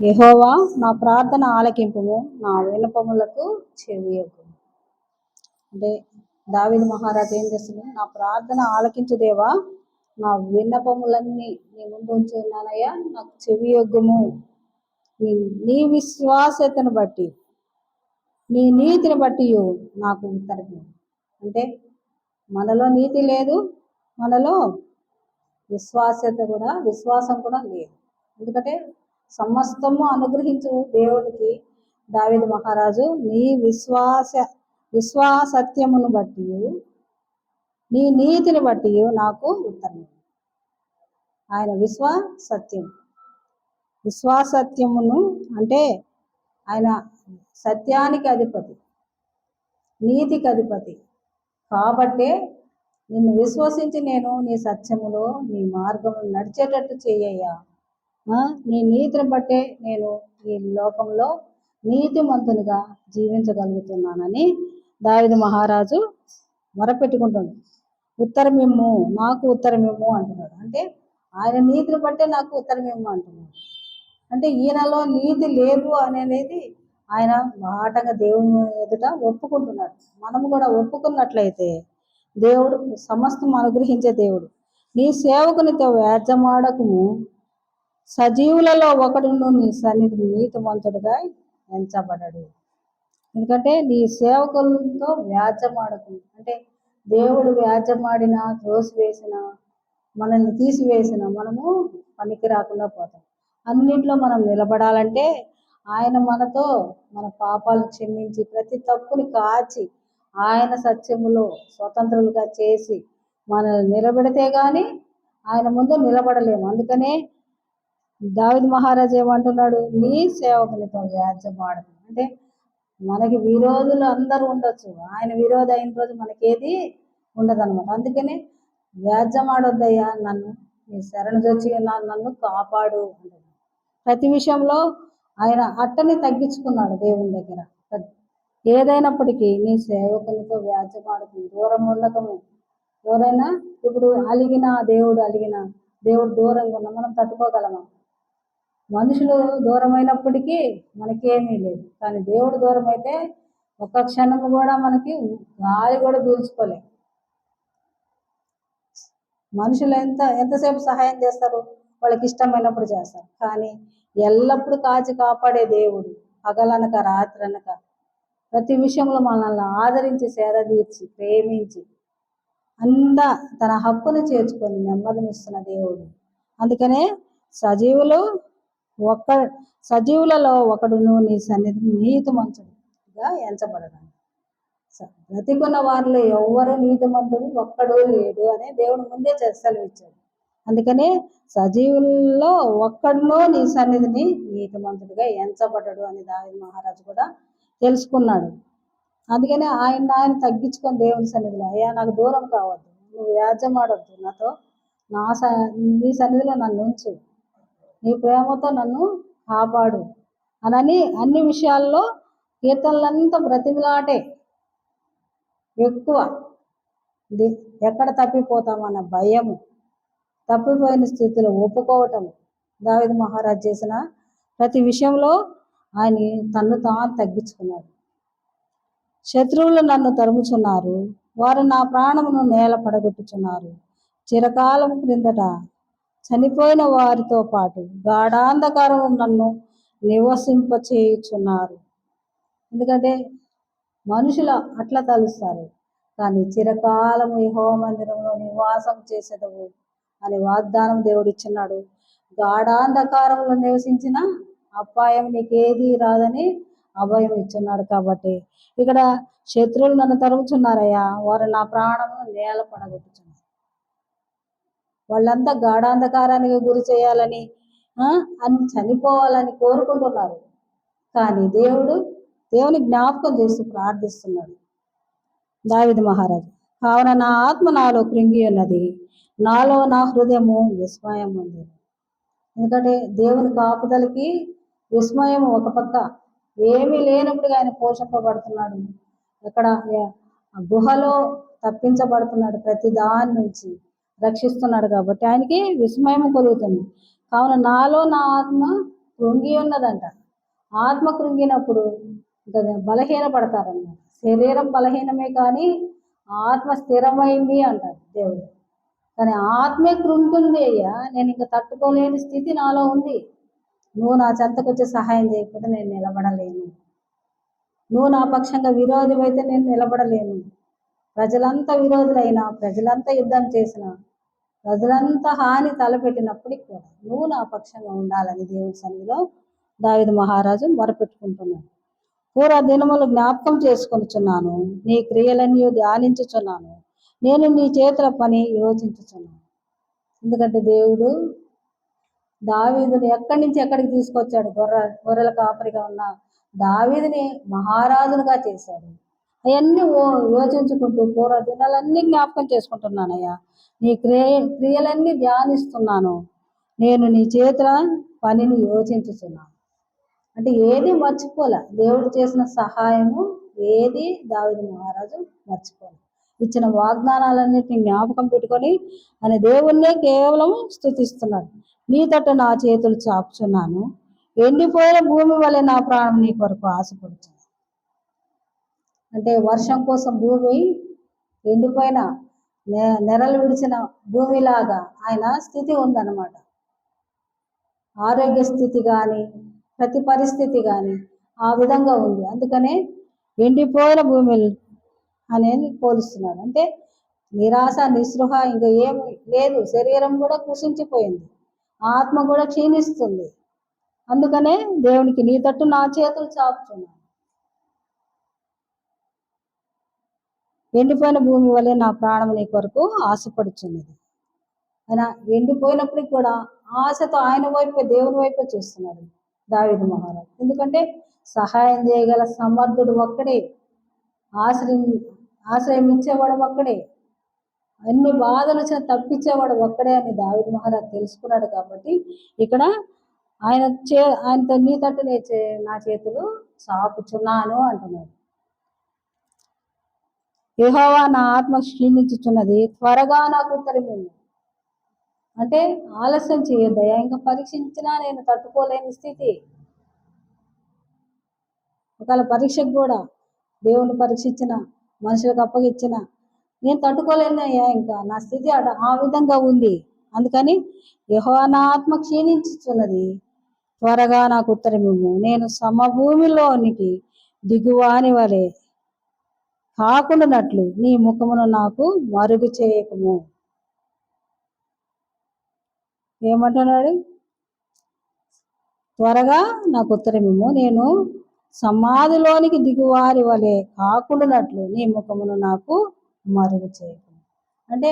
యెహోవా నా ప్రార్థన ఆలకింపుము, నా విన్నపములకు చెవియొగ్గుము. అంటే దావీదు మహారాజు ఏం చేస్తున్నాడు? నా ప్రార్థన ఆలకించు దేవా, నా విన్నపములన్నీ నీ ముందు ఉంచి ఉన్నానయ్యా, నాకు చెవియొగ్గుము. నీ విశ్వాసతను బట్టి, నీ నీతిని బట్టి నాకు ఉత్తరము. అంటే మనలో నీతి లేదు, మనలో విశ్వాసం కూడా లేదు. ఎందుకంటే సమస్తము అనుగ్రహించు దేవుడికి దావీదు మహారాజు నీ విశ్వాసత్యమును బట్టి, నీ నీతిని బట్టి నాకు ఉత్తరం. ఆయన విశ్వాసత్యమును అంటే ఆయన సత్యానికి అధిపతి, నీతికి అధిపతి. కాబట్టే నిన్ను విశ్వసించి నేను నీ సత్యములో నీ మార్గమును నడిచేటట్టు చెయ్యయ్యా. నీ నీతిని బట్టే నేను ఈ లోకంలో నీతిమంతునిగా జీవించగలుగుతున్నానని దావీదు మహారాజు మొరపెట్టుకుంటాడు. ఉత్తరమిమ్ము, నాకు ఉత్తరమిమ్ము అంటున్నాడు. అంటే ఆయన నీతిని బట్టే నాకు ఉత్తరమిమ్ము అంటున్నాడు. అంటే ఈయనలో నీతి లేదు అనేది ఆయన మాటగా దేవుని ఎదుట ఒప్పుకుంటున్నాడు. మనము కూడా ఒప్పుకున్నట్లయితే దేవుడు సమస్తం అనుగ్రహించే దేవుడు. నీ సేవకునితో వ్యాజ్యమాడకుము, సజీవులలో ఒకడును నీ సన్నిధి నీతిమంతుడుగా ఎంచబడడు. ఎందుకంటే నీ సేవకులతో వ్యాజ్యమాడకు అంటే దేవుడు వ్యాజ్యమాడిన, త్రోసివేసిన, మనల్ని తీసివేసిన మనము పనికి రాకుండా పోతాం. అన్నింటిలో మనం నిలబడాలంటే ఆయన మనతో మన పాపాలు క్షమించి ప్రతి తప్పుని కాచి ఆయన సత్యములో స్వతంత్రులుగా చేసి మనల్ని నిలబెడితే కానీ ఆయన ముందు నిలబడలేము. అందుకనే దావీదు మహారాజు ఏమంటున్నాడు? నీ సేవకునితో వ్యాజ్యమాడకు. అంటే మనకి విరోధులు అందరూ ఉండొచ్చు, ఆయన విరోధి అయిన రోజు మనకేది ఉండదన్నమాట. అందుకనే వ్యాజ్యమాడొద్దయ్యా, నన్ను నీ శరణుజొచ్చి నన్ను కాపాడు అంటున్నాడు. ప్రతి విషయంలో ఆయన అట్టని తగ్గించుకున్నాడు దేవుని దగ్గర. ఏదైనప్పటికీ నీ సేవకునితో వ్యాజ్యమాడకు, దూరం ఉండకము. ఎవరైనా ఇప్పుడు దేవుడు దూరంగా ఉన్నా మనం తట్టుకోగలమా? మనుషులు దూరమైనప్పటికీ మనకేమీ లేదు, కానీ దేవుడు దూరం అయితే ఒక్క క్షణం కూడా మనకి గాలి కూడా పీల్చుకోలేము. మనుషులు ఎంతసేపు సహాయం చేస్తారు? వాళ్ళకి ఇష్టమైనప్పుడు చేస్తారు. కానీ ఎల్లప్పుడూ కాచి కాపాడే దేవుడు పగలనక రాత్రనక ప్రతి విషయంలో మనల్ని ఆదరించి, సేదతీర్చి, ప్రేమించి తన హక్కును చేర్చుకొని నెమ్మదినిస్తున్న దేవుడు. అందుకనే సజీవులలో ఒకడును నీ సన్నిధి నీతిమంతుడుగా ఎంచబడడం. బ్రతికున్న వారిలో ఎవ్వరు నీతిమంతుడు ఒక్కడు లేడు అనే దేవుడు ముందే సెలవిచ్చాడు. అందుకనే సజీవుల్లో ఒక్కడునో నీ సన్నిధిని నీతిమంతుడిగా ఎంచబడ్డాడు అని దావీదు మహారాజు కూడా తెలుసుకున్నాడు. అందుకనే ఆయన తగ్గించుకొని దేవుని సన్నిధిలో, అయ్యా నాకు దూరం కావద్దు, నువ్వు వ్యాజ్యమాడొద్దు, నీ సన్నిధిలో నన్ను ఉంచు, నీ ప్రేమతో నన్ను కాపాడు అని అన్ని విషయాల్లో కీర్తనలంతా బ్రతిమిలాటే ఎక్కువ. ఎక్కడ తప్పిపోతామన్న భయము, తప్పిపోయిన స్థితిలో ఒప్పుకోవటం. దావీదు మహారాజు చేసిన ప్రతి విషయంలో ఆయన తన్ను తాను తగ్గించుకున్నాడు. శత్రువులు నన్ను తరుముచున్నారు, వారు నా ప్రాణమును నేల పడగొట్టుచున్నారు. చిరకాలం క్రిందట చనిపోయిన వారితో పాటు గాఢాంధకారము నన్ను నివసింపచేయుచున్నారు. ఎందుకంటే మనుషులు అట్లా తలుస్తారు, కానీ చిరకాలము యెహోవా మందిరంలో నివాసం చేసేదవు అని వాగ్దానం దేవుడు ఇచ్చినాడు. గాఢాంధకారంలో నివసించిన అపాయం నీకేది రాదని అభయం ఇచ్చున్నాడు. కాబట్టి ఇక్కడ శత్రువులు నన్ను తరుముచున్నారయ్యా, వారు నా ప్రాణమును నేల పడగొట్టుచున్నారు. వాళ్ళంతా గాఢాంధకారానికి గురి చేయాలని చనిపోవాలని కోరుకుంటున్నారు. కానీ దేవుని జ్ఞాపకం చేస్తూ ప్రార్థిస్తున్నాడు దావీదు మహారాజు. కావున నా ఆత్మ నాలో కృంగి ఉన్నది, నాలో నా హృదయము విస్మయం ఉంది. ఎందుకంటే దేవుని కాపుదలకి విస్మయం ఒక పక్క, ఏమీ లేనప్పుడు ఆయన పోషింపబడుతున్నాడు. అక్కడ గుహలో తప్పించబడుతున్నాడు, ప్రతి దాని నుంచి రక్షిస్తున్నాడు. కాబట్టి ఆయనకి విస్మయం కలుగుతుంది. కావున నాలో నా ఆత్మ కృంగి ఉన్నదంట. ఆత్మ కృంగినప్పుడు ఇంకా బలహీన పడతారన్నమాట. శరీరం బలహీనమే కానీ ఆత్మ స్థిరమైంది అంటారు దేవుడు. కానీ ఆత్మే కృంగుతుంది, అయ్యా నేను ఇంకా తట్టుకోలేని స్థితి నాలో ఉంది, నువ్వు నా చెంతకొచ్చి సహాయం చేయకపోతే నేను నిలబడలేను, నువ్వు నా పక్షంగా విరోధమైతే నేను నిలబడలేను, ప్రజలంతా విరోధులైనా, ప్రజలంతా యుద్ధం చేసిన, ప్రజలంతా హాని తలపెట్టినప్పటికి కూడా నువ్వు నా పక్షంగా ఉండాలని దేవుడి సన్నిధిలో దావీదు మహారాజు మొరపెట్టుకుంటున్నాడు. పూర్వ దినములు జ్ఞాపకం చేసుకొనిచున్నాను, నీ క్రియలన్నీ ధ్యానించుచున్నాను, నేను నీ చేతుల పని యోచించుచున్నాను. ఎందుకంటే దేవుడు దావీదుని ఎక్కడి నుంచి ఎక్కడికి తీసుకొచ్చాడు. గొర్రెల కాపరిగా ఉన్న దావీదుని మహారాజునుగా చేశాడు. అవన్నీ యోచించుకుంటూ పూర్వ దినాలన్నీ జ్ఞాపకం చేసుకుంటున్నానయ్యా, నీ క్రియలన్నీ ధ్యానిస్తున్నాను, నేను నీ చేతుల పనిని యోచించుతున్నాను. అంటే ఏది మర్చిపోలే, దేవుడు చేసిన సహాయము ఏది దావీదు మహారాజు మర్చిపోలే. ఇచ్చిన వాగ్దానాలన్నిటిని జ్ఞాపకం పెట్టుకొని ఆయన దేవుణ్ణే కేవలం స్తుతిస్తున్నాడు. నీ తట్టు నా చేతులు చాపుచున్నాను, ఎండిపోయిన భూమి వలె నా ప్రాణం నీ కొరకు ఆశపడుతుంది. అంటే వర్షం కోసం భూమి ఎండిపోయిన నెరలు విడిచిన భూమిలాగా ఆయన స్థితి ఉందన్నమాట. ఆరోగ్య స్థితి కానీ ప్రతి పరిస్థితి కానీ ఆ విధంగా ఉంది. అందుకనే ఎండిపోయిన భూమి అనేది పోలుస్తున్నాడు. అంటే నిరాశ, నిస్పృహ ఇంకా ఏమి లేదు, శరీరం కూడా కృషించిపోయింది, ఆత్మ కూడా క్షీణిస్తుంది. అందుకనే దేవునికి నీ తట్టు నా చేతులు చాపుతున్నాను, ఎండిపోయిన భూమి వల్లే నా ప్రాణం నీ కొరకు ఆశపడుచున్నది. ఆయన ఎండిపోయినప్పటికి కూడా ఆశతో ఆయన వైపే, దేవుని వైపే చూస్తున్నాడు దావీదు మహారాజు. ఎందుకంటే సహాయం చేయగల సమర్థుడు ఒక్కడే, ఆశ్రయం ఇచ్చేవాడు ఒక్కడే, అన్ని బాధలు వచ్చిన తప్పించేవాడు ఒక్కడే అని దావీదు మహారాజు తెలుసుకున్నాడు. కాబట్టి ఇక్కడ ఆయనతో నీ తట్టు నా చేతులు చాపుచున్నాను అంటున్నాడు. యెహోవా నా ఆత్మ క్షీణించుచున్నది, త్వరగా నాకు ఉత్తరమిమ్ము. అంటే ఆలస్యం చేయొద్దయ్యా, ఇంకా పరీక్షించినా నేను తట్టుకోలేని స్థితి. ఒకవేళ పరీక్షకు కూడా దేవుని పరీక్షించిన, మనుషులకు అప్పగించిన, నేను తట్టుకోలేనయ్యా, ఇంకా నా స్థితి ఆ విధంగా ఉంది. అందుకని యెహోవా నా ఆత్మ క్షీణించుచున్నది, త్వరగా నాకు ఉత్తరమిమ్ము. నేను సమభూమిలోనికి దిగువాని వలె కాకుండానట్లు నీ ముఖమును నాకు మరుగు చేయకము. ఏమంటున్నాడు? త్వరగా నాకు ఉత్తరమిమ్ము, నేను సమాధిలోనికి దిగువారి వలె కాకుండానట్లు నీ ముఖమును నాకు మరుగు చేయకము. అంటే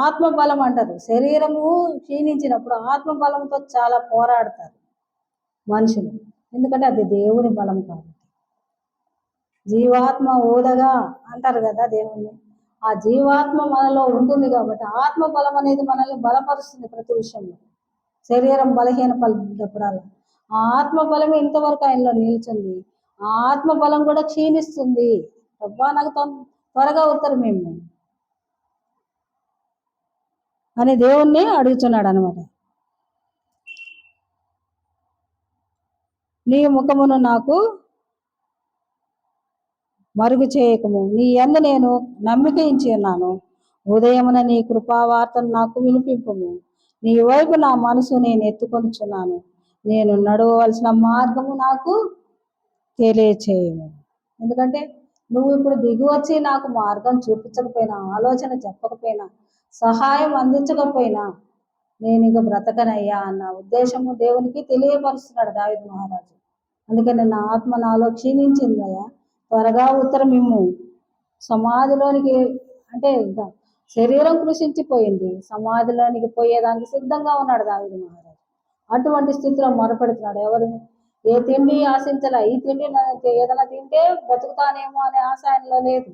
ఆత్మబలం అంటారు. శరీరము క్షీణించినప్పుడు ఆత్మబలంతో చాలా పోరాడతారు మనుషులు, ఎందుకంటే అది దేవుని బలం కాబట్టి. జీవాత్మ ఊదగా అంటారు కదా దేవుణ్ణి, ఆ జీవాత్మ మనలో ఉంటుంది కాబట్టి ఆత్మ బలం అనేది మనల్ని బలపరుస్తుంది ప్రతి విషయంలో. శరీరం బలహీన పడినప్పుడల్లా ఆ ఆత్మ బలం ఇంతవరకు ఆయనలో నిలిచింది, ఆ ఆత్మ బలం కూడా క్షీణిస్తుంది. అబ్బా నాకు త్వరగా ఉత్తరమిమ్ము అని దేవుణ్ణి అడుగుతున్నాడు అనమాట. నీ ముఖమును నాకు మరుగు చేయకము, నీ యందు నేను నమ్మిక ఉంచి ఉన్నాను. ఉదయమున నీ కృపావార్తను నాకు వినిపింపుము. నీ వైపు నా మనసు నేను ఎత్తుకొనిచున్నాను, నేను నడవవలసిన మార్గము నాకు తెలియచేయము. ఎందుకంటే నువ్వు ఇప్పుడు దిగువచ్చి నాకు మార్గం చూపించకపోయినా, ఆలోచన చెప్పకపోయినా, సహాయం అందించకపోయినా నేను ఇంకా బ్రతకనయ్యా అన్న ఉద్దేశము దేవునికి తెలియపరుస్తున్నాడు దావీదు మహారాజు. అందుకని నా ఆత్మ నాలో క్షీణించిందయ్యా, త్వరగా ఉత్తరమిమ్ము. సమాధిలోనికి అంటే ఇంకా శరీరం కృషించిపోయింది, సమాధిలోనికి పోయేదానికి సిద్ధంగా ఉన్నాడు దావీదు మహారాజు. అటువంటి స్థితిలో మొరపెడుతున్నాడు. ఎవరిని? ఏ తిండి ఆశించలే, ఈ తిండి ఏదైనా తింటే బతుకుతానేమో అనే ఆశ ఆయనలో లేదు,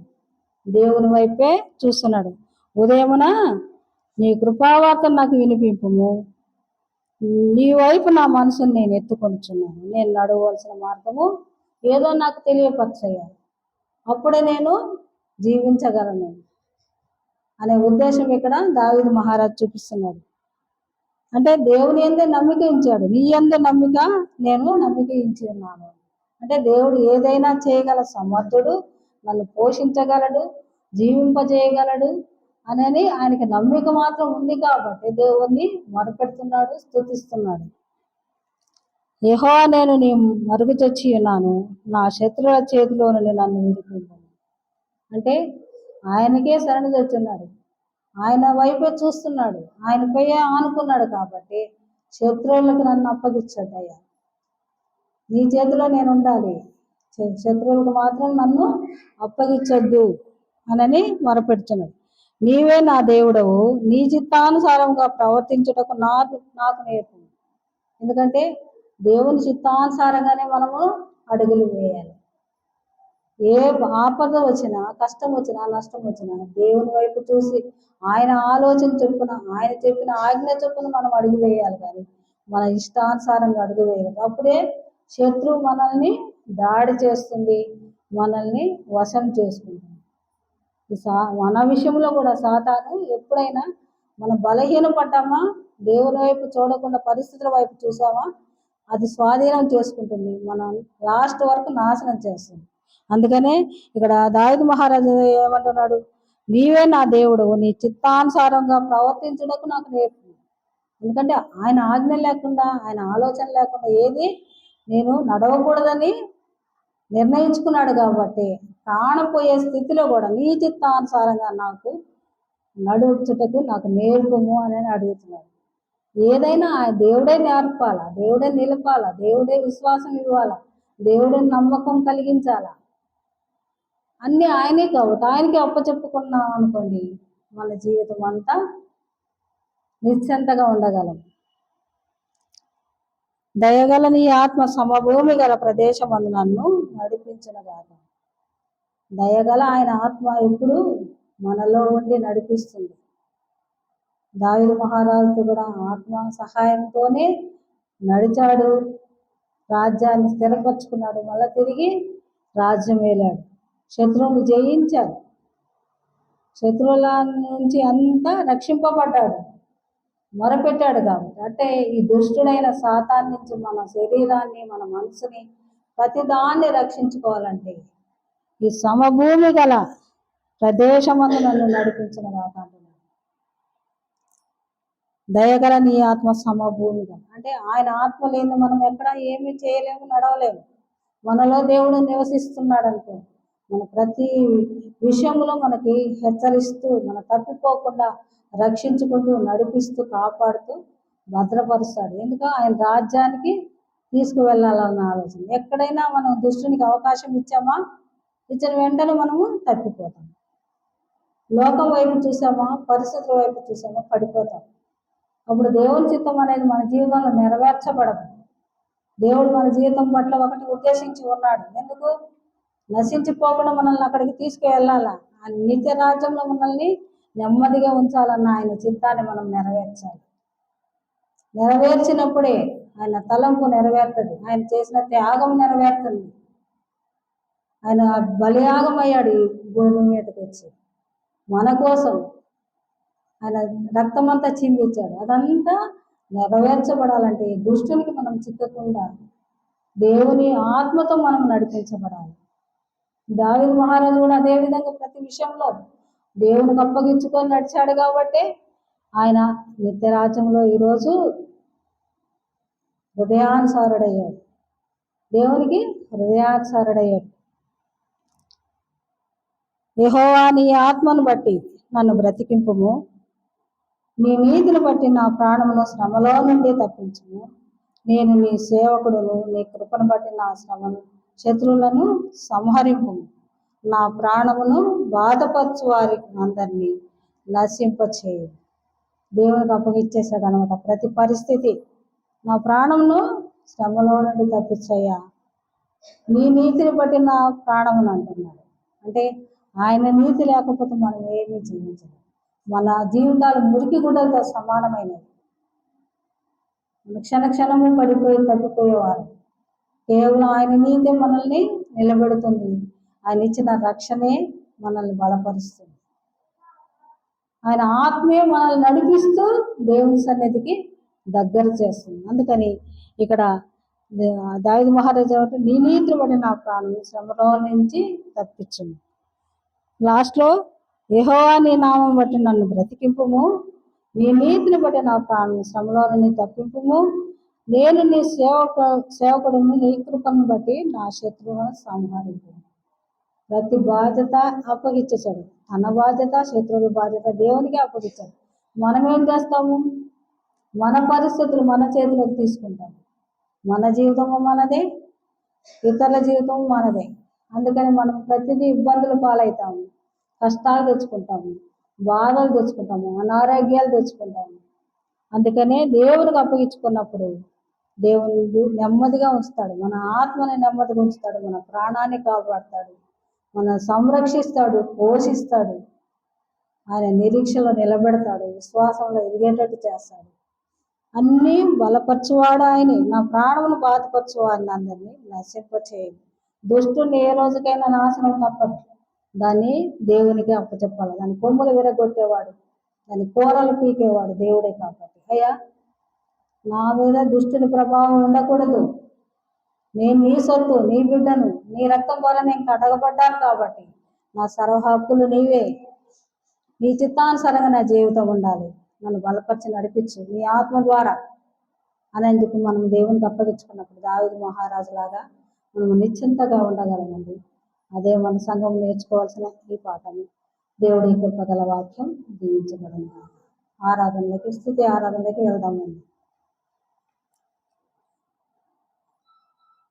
దేవుని వైపే చూస్తున్నాడు. ఉదయమున నీ కృపావార్తను నాకు వినిపింపుము, నీ వైపు నా మనసును నేను ఎత్తుకొనిచున్నాను, నేను నడవలసిన మార్గము ఏదో నాకు తెలియపరచేయాలి, అప్పుడే నేను జీవించగలను అనే ఉద్దేశం ఇక్కడ దావీదు మహారాజు చూపిస్తున్నాడు. అంటే దేవుని యందే నమ్మిక ఉంచాడు. నీ యందు నమ్మిక నేను నమ్మిక ఉంచి ఉన్నాను. అంటే దేవుడు ఏదైనా చేయగల సమర్థుడు, నన్ను పోషించగలడు, జీవింపజేయగలడు అని ఆయనకి నమ్మిక మాత్రం ఉంది కాబట్టి దేవుణ్ణి మొరపెడుతున్నాడు, స్తుతిస్తున్నాడు. యెహోవా, నేను నీ మరుగు చొచ్చి ఉన్నాను, నా శత్రువుల చేతిలో నుండి నన్ను విడిపించను. అంటే ఆయనకే శరణు తెచ్చున్నాడు, ఆయన వైపే చూస్తున్నాడు, ఆయనపై ఆనుకున్నాడు కాబట్టి శత్రువులకు నన్ను అప్పగించద్దయ్యా, నీ చేతిలో నేను ఉండాలి, శత్రువులకు మాత్రం నన్ను అప్పగించొద్దు అని మొరపెడుతున్నాడు. నీవే నా దేవుడవు, నీ చిత్తానుసారంగా ప్రవర్తించుటకు నాకు నేర్పు. ఎందుకంటే దేవుని చిత్తానుసారంగానే మనము అడుగులు వేయాలి. ఏ ఆపద వచ్చినా, కష్టం వచ్చినా, నష్టం వచ్చినా దేవుని వైపు చూసి ఆయన ఆలోచన చొప్పున, ఆయన చెప్పిన ఆజ్ఞ చొప్పున మనం అడుగు వేయాలి. కానీ మన ఇష్టానుసారంగా అడుగు వేయాలి. అప్పుడే శత్రువు మనల్ని దాడి చేస్తుంది, మనల్ని వశం చేసుకుంటుంది. మన విషయంలో కూడా సాతాను ఎప్పుడైనా మనం బలహీనపడ్డామా, దేవుని వైపు చూడకుండా పరిస్థితుల వైపు చూసామా, అది స్వాధీనం చేసుకుంటుంది, మనం లాస్ట్ వరకు నాశనం చేస్తుంది. అందుకనే ఇక్కడ దావీదు మహారాజు ఏమంటున్నాడు, నీవే నా దేవుడు, నీ చిత్తానుసారంగా ప్రవర్తించడానికి నాకు నేర్పు. ఎందుకంటే ఆయన ఆజ్ఞ లేకుండా, ఆయన ఆలోచన లేకుండా ఏది నేను నడవకూడదని నిర్ణయించుకున్నాడు. కాబట్టి ప్రాణం పోయే స్థితిలో కూడా నీ చిత్తానుసారంగా నాకు నడుచుటకు నాకు నేర్పము అని అడుగుతున్నాడు. ఏదైనా దేవుడే నేర్పాలా, దేవుడే నిలపాలా, దేవుడే విశ్వాసం ఇవ్వాలా, దేవుడే నమ్మకం కలిగించాలా, అన్నీ ఆయనే కాబట్టి ఆయనకి అప్పచెప్పుకున్నాం అనుకోండి, మన జీవితం అంతా నిశ్చింతగా ఉండగలం. దయగల నీ ఆత్మ సమభూమి గల ప్రదేశం అందు నన్ను నడిపించునుగాక. దయగల ఆయన ఆత్మ ఎప్పుడు మనలో ఉండి నడిపిస్తుంది. దావీదు మహారాజు కూడా ఆత్మ సహాయంతోనే నడిచాడు, రాజ్యాన్ని స్థిరపరచుకున్నాడు, మళ్ళీ తిరిగి రాజ్యం వేలాడు, శత్రువుని జయించాడు, శత్రువుల నుంచి అంతా రక్షింపబడ్డాడు, మొరపెట్టాడు. కాబట్టి అంటే ఈ దుష్టుడైన సాతాన్ నుంచి మన శరీరాన్ని, మన మనసుని, ప్రతిదాన్ని రక్షించుకోవాలంటే ఈ సమభూమి గల ప్రదేశమందు నన్ను నడిపించిన కాక అంటున్నాడు. దయగల నీ ఆత్మ సమభూమిగా అంటే ఆయన ఆత్మ లేని మనం ఎక్కడ ఏమీ చేయలేము, నడవలేము. మనలో దేవుడు నివసిస్తున్నాడు అనుకో, మన ప్రతి విషయంలో మనకి హెచ్చరిస్తూ, మన తప్పిపోకుండా రక్షించుకుంటూ, నడిపిస్తూ, కాపాడుతూ భద్రపరుస్తాడు. ఎందుకు ఆయన రాజ్యానికి తీసుకువెళ్ళాలన్న ఆలోచన. ఎక్కడైనా మనం దుష్టునికి అవకాశం ఇచ్చామా, ఇచ్చిన వెంటనే మనము తప్పిపోతాం. లోకం వైపు చూసామా, పరిస్థితుల వైపు చూసామా, పడిపోతాం. అప్పుడు దేవుని చిత్తం అనేది మన జీవితంలో నెరవేర్చబడదు. దేవుడు మన జీవితం పట్ల ఒకటి ఉద్దేశించి ఉన్నాడు. ఎందుకు? నశించిపోకుండా మనల్ని అక్కడికి తీసుకువెళ్ళాలా, ఆ నిత్య రాజ్యంలో మనల్ని నెమ్మదిగా ఉంచాలన్న ఆయన చిత్తాన్ని మనం నెరవేర్చాలి. నెరవేర్చినప్పుడే ఆయన తలంపు నెరవేరుతుంది, ఆయన చేసిన త్యాగం నెరవేరుతుంది. ఆయన బలియాగం అయ్యాడు ఈ భూమి మీదకి వచ్చి మన కోసం. ఆయన రక్తమంతా చిందించాడు. అదంతా నెరవేర్చబడాలంటే దుష్టునికి మనం చిక్కకుండా దేవుని ఆత్మతో మనం నడిపించబడాలి. దావీదు మహారాజు కూడా అదే విధంగా ప్రతి విషయంలో దేవునికి అప్పగించుకొని నడిచాడు కాబట్టి ఆయన నిత్యరాజ్యంలో ఈరోజు హృదయానుసారుడయ్యాడు, దేవునికి హృదయానుసారుడయ్యాడు. యెహోవా, నీ ఆత్మను బట్టి నన్ను బ్రతికింపుము, నీ నీతిని బట్టి నా ప్రాణమును శ్రమలో నుండి తప్పించుము. నేను నీ సేవకుడును, నీ కృపను బట్టి నా శ్రమను శత్రువులను సంహరింపుము. నా ప్రాణమును బాధపరచు వారి అందరినీ నశింపచేయు. దేవునికి అప్పగిచ్చేసాడు అనమాట ప్రతి పరిస్థితి. నా ప్రాణమును శ్రమలో నుండి తప్పించయ్యా, నీ నీతిని బట్టి నా ప్రాణమును అంటున్నాడు. అంటే ఆయన నీతి లేకపోతే మనం ఏమీ జీవించలేం. మన జీవితాలు మురికి గుడ్డలతో సమానమైనవి. మన క్షణము పడిపోయి తప్పిపోయేవారు. కేవలం ఆయన నీతి మనల్ని నిలబెడుతుంది. ఆయన ఇచ్చిన రక్షణే మనల్ని బలపరుస్తుంది. ఆయన ఆత్మే మనల్ని నడిపిస్తూ దేవుని సన్నిధికి దగ్గర చేస్తుంది. అందుకని ఇక్కడ దావీదు మహారాజు అంటే నీ నీతిని బట్టి నా ప్రాణం శ్రమలో నుంచి తప్పించుము. లాస్ట్లో యెహోవా నీ నామం బట్టి నన్ను బ్రతికింపుము, నీ నీతిని బట్టి నా ప్రాణం శ్రమలో నుండి తప్పింపుము, నేను నీ సేవకుడును, నీ కృపను బట్టి నా శత్రువులను సంహరింపు. ప్రతి బాధ్యత అప్పగించేశాడు. తన బాధ్యత, శత్రువుల బాధ్యత దేవునికి అప్పగించాడు. మనం ఏం చేస్తాము? మన పరిస్థితులు మన చేతిలోకి తీసుకుంటాం. మన జీవితము మనదే, ఇతరుల జీవితం మనదే. అందుకని మనం ప్రతిదీ ఇబ్బందులు పాలవుతాము, కష్టాలు తెచ్చుకుంటాము, బాధలు తెచ్చుకుంటాము, అనారోగ్యాలు తెచ్చుకుంటాము. అందుకనే దేవునికి అప్పగించుకున్నప్పుడు దేవుడు నెమ్మదిగా ఉంచుతాడు, మన ఆత్మని నెమ్మదిగా ఉంచుతాడు, మన ప్రాణాన్ని కాపాడుతాడు, మన సంరక్షిస్తాడు, పోషిస్తాడు, ఆయన నిరీక్షలో నిలబెడతాడు, విశ్వాసంలో ఎదిగేటట్టు చేస్తాడు. అన్నీ బలపరచువాడు ఆయనే. నా ప్రాణమును బాధపరచువాడిని అందరినీ నశింపచేయదు. దుష్టుని ఏ రోజుకైనా నాశనం తప్పదు. దాన్ని దేవునికి అప్పచెప్పాలి. దాని కొమ్ములు విరగొట్టేవాడు, దాని కూరలు పీకేవాడు దేవుడే కాబట్టి. అయ్యా, నా మీద దుష్టుని ప్రభావం ఉండకూడదు. నేను నీ సొత్తు, నీ బిడ్డను, నీ రక్తం ద్వారా నేను కడగబడ్డాను కాబట్టి నా సర్వ హక్కులు నీవే. నీ చిత్తానుసారంగా నా జీవితం ఉండాలి. నన్ను బలపరిచి నడిపించు నీ ఆత్మ ద్వారా అని చెప్పి మనం దేవునికి అప్పగించుకున్నప్పుడు దావీదు మహారాజు లాగా మనం నిశ్చింతగా ఉండగలమండి. అదే మన సంఘం నేర్చుకోవాల్సిన ఈ పాఠము. దేవుడి కృపగల వాక్యం దీవించబడింది. స్థుతి ఆరాధనలోకి వెళ్దామండి.